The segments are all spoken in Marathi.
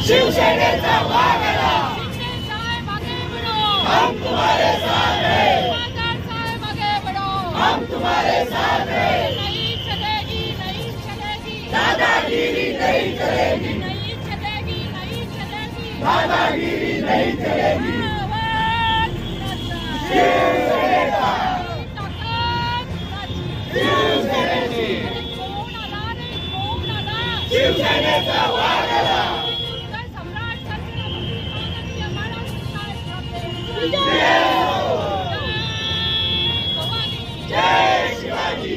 शिवसेनेचा वाघाला शिंदे साहेब आगे बढ़ो, हम तुम्हारे साथ हैं, बादल साहेब आगे बढ़ो, हम तुम्हारे साथ हैं, नहीं चलेगी, नहीं चलेगी, दादागिरी नहीं चलेगी, नहीं चलेगी, नहीं चलेगी, दादागिरी नहीं चलेगी। आवाज शिवसेनेचा, ताकद कुणाची? शिवसेनेची, अरे कोण आला रे, कोण आला? शिवसेनेचा वाघाला जय सम्राट छत्रपती माननीय बाळासाहेब ठाकरे. जय भवानी. जय शिवाजी।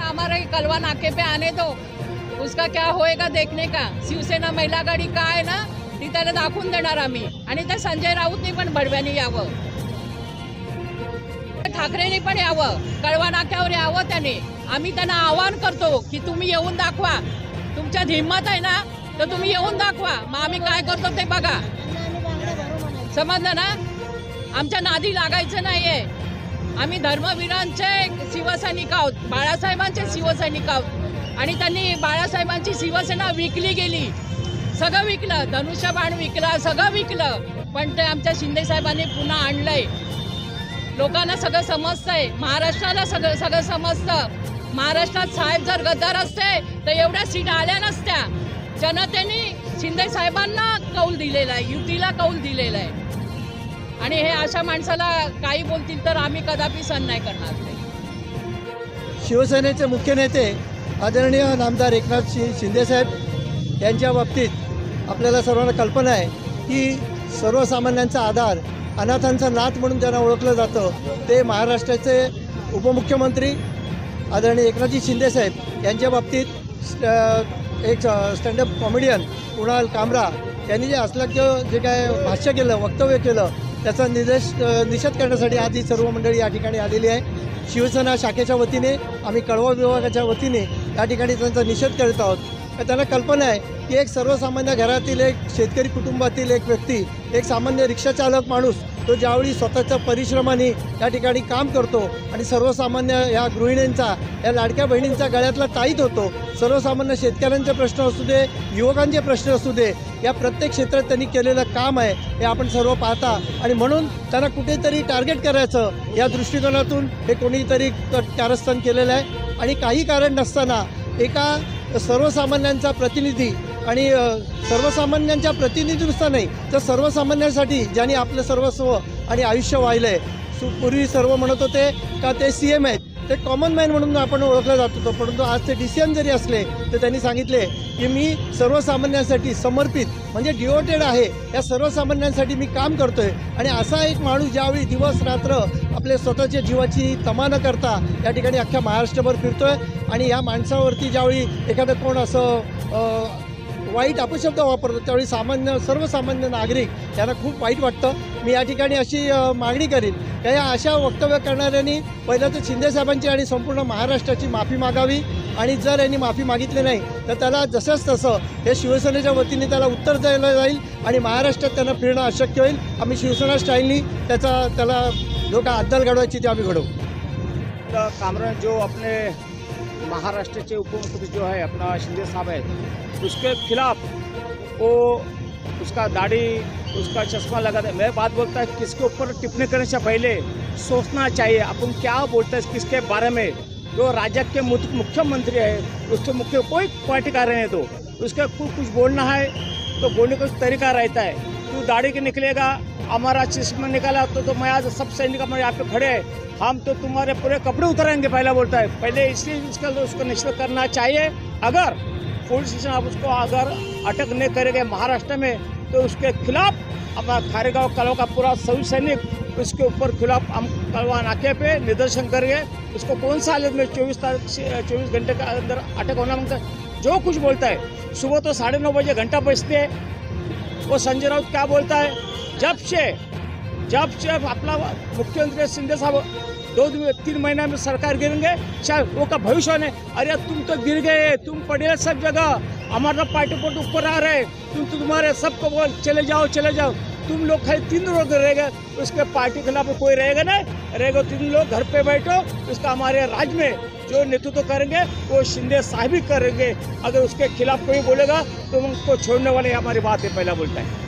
हमारे कलवा नाके पे आने दो, उसका क्या होएगा देखने का। शिवसेना महिला आघाडी का आहे ना ती त्याला दाखवून देणार आम्ही, आणि त्या संजय राऊतनी पण बडव्याने यावं, ठाकरेंनी पण यावं, कळवा नाक्यावर यावं त्याने। आम्ही त्यांना आवाहन करतो की तुम्ही येऊन दाखवा, तुमच्यात हिंमत आहे ना तर तुम्ही येऊन दाखवा, मग आम्ही काय करतो ते बघा, समजलं ना। आमच्या नादी लागायचं नाहीये, आम्ही धर्मवीरांचे शिवसैनिक आहोत, बाळासाहेबांचे शिवसैनिक आहोत, आणि त्यांनी बाळासाहेबांची शिवसेना विकली गेली, सगळं विकलं, धनुष्यबाण विकलं, सगळं विकलं, पण ते आमच्या शिंदे साहेबांनी पुन्हा आणलंय। लोकांना सगळं समजतंय, महाराष्ट्राला सगळं समजतं। महाराष्ट्रात साहेब जर गद्दार असते तर एवढ्या सीट आल्या नसत्या। जनतेने शिंदे साहेबांना कौल दिलेला आहे, युतीला कौल दिलेला आहे, आणि हे अशा माणसाला काही बोलतील तर आम्ही कदापि सहन नाही करणार ते। शिवसेनेचे मुख्य नेते आदरणीय नामदार एकनाथ शिंदे साहेब यांच्या बाबतीत आपल्याला सर्वांना कल्पना आहे की सर्वसामान्यांचा आधार, अनाथांचा नाथ म्हणून त्यांना ओळखलं जातं, ते महाराष्ट्राचे उपमुख्यमंत्री आदरणीय एकनाथजी शिंदे साहेब यांच्या बाबतीत एक स्टँडअप कॉमेडियन कुणाल कामरा यांनी जे असलाग्य जे काय भाष्य केलं, वक्तव्य केलं, त्याचा निषेध करण्यासाठी आज ही सर्व मंडळी या ठिकाणी आलेली आहे। शिवसेना शाखेच्या वतीने, आम्ही कळवा विभागाच्या वतीने या ठिकाणी त्यांचा निषेध करत आहोत। त्यांना कल्पना आहे की एक सर्वसामान्य घरातील एक शेतकरी कुटुंबातील एक व्यक्ती, एक सामान्य रिक्षाचालक माणूस, तो ज्यावेळी स्वतःच्या परिश्रमाने या ठिकाणी काम करतो आणि सर्वसामान्य या गृहिणींचा, या लाडक्या बहिणींचा गळ्यातला ताईत होतो, सर्वसामान्य शेतकऱ्यांचे प्रश्न असू दे, युवकांचे प्रश्न असू दे, या प्रत्येक क्षेत्रात त्यांनी केलेलं काम आहे हे आपण सर्व पाहता, आणि म्हणून त्यांना कुठेतरी टार्गेट करायचं या दृष्टिकोनातून हे कोणीतरी कारस्थान केलेलं आहे। आणि काही कारण नसताना एका सर्वसामान्यांचा प्रतिनिधी, आणि सर्वसामान्यांच्या प्रतिनिधी नुसता नाही तर सर्वसामान्यांसाठी ज्यांनी आपलं सर्वस्व आणि आयुष्य वाहिलं आहे। पूर्वी सर्व म्हणत होते का ते CM आहेत, ते कॉमन मॅन म्हणून आपण ओळखलं जात होतो, परंतु आज ते DCM जरी असले तर त्यांनी सांगितले की मी सर्वसामान्यांसाठी समर्पित, म्हणजे डिवोटेड आहे, या सर्वसामान्यांसाठी मी काम करतो आहे। आणि असा एक माणूस ज्यावेळी दिवस रात्र आपले स्वतःच्या जीवाची तमा न करता या ठिकाणी अख्ख्या महाराष्ट्रभर फिरतो आहे, आणि या माणसावरती ज्यावेळी एखादं कोण असं वाईट अपशब्द वापरतो त्यावेळी सर्वसामान्य नागरिक यांना खूप वाईट वाटतं। मी या ठिकाणी अशी मागणी करीन की या अशा वक्तव्य करणाऱ्यांनी पहिलं तर शिंदे साहेबांची आणि संपूर्ण महाराष्ट्राची माफी मागावी, आणि जर यांनी माफी मागितली नाही तर त्याला जसंच तसं हे शिवसेनेच्या वतीने त्याला उत्तर द्यायला जाईल, आणि महाराष्ट्रात त्यांना फिरणं अशक्य होईल। आम्ही शिवसेना स्टाईलनी त्याला जो काय अद्दल घडवायची ती आम्ही घडवू। कामरा जो अपने महाराष्ट्र के उपमुख्यमंत्री जो है अपना शिंदे साहब है, उसके खिलाफ वो उसका दाढ़ी, उसका चश्मा लगा दे। मैं बात बोलता है किसके ऊपर टिप्पणी करने से पहले सोचना चाहिए अपन क्या बोलते हैं किसके बारे में। जो राज्य के मुख्यमंत्री है, उसके मुख्य कोई पार्टी का रहने तो उसका कुछ बोलना है तो बोलने का तरीका रहता है। तू दाढ़ी के निकलेगा, हमारा चश्मा निकाला तो मैं आज सब सैनिक हमारे यहाँ पे खड़े हैं, हम तो तुम्हारे पूरे कपड़े उतरेंगे, पहला बोलता है। पहले इसलिए उसको निश्चित करना चाहिए। अगर पुलिस स्टेशन आप उसको अगर अटक नहीं करेंगे महाराष्ट्र में तो उसके खिलाफ अपना खारेगांव कलवा का पूरा सभी सैनिक उसके ऊपर खिलाफ हम कलवा नाके पे निदर्शन करेंगे। उसको कौन सा हालत में 24 घंटे के अंदर अटक होना मांगता है। जो कुछ बोलता है, सुबह तो 9:30 बजे घंटा बजते है, वो संजय राउत क्या बोलता है, जब से अपना मुख्यमंत्री शिंदे साहब 2-3 महीना में सरकार गिरेंगे, शायद वो का भविष्य नहीं। अरे तुम तो गिर गए, तुम पड़े सब जगह, हमारा पार्टी पर ऊपर आ रहे, तुम्हारे सबको बोल चले जाओ। तुम लोग खाली 3 लोग रहेगा, उसके पार्टी के खिलाफ कोई रहेगा नहीं, रहेगा 3 लोग घर पे बैठो। उसका हमारे राज्य में जो नेतृत्व करेंगे वो शिंदे साहब ही करेंगे। अगर उसके खिलाफ कोई बोलेगा तो उनको छोड़ने वाले हमारी बात है, पहला बोलता है।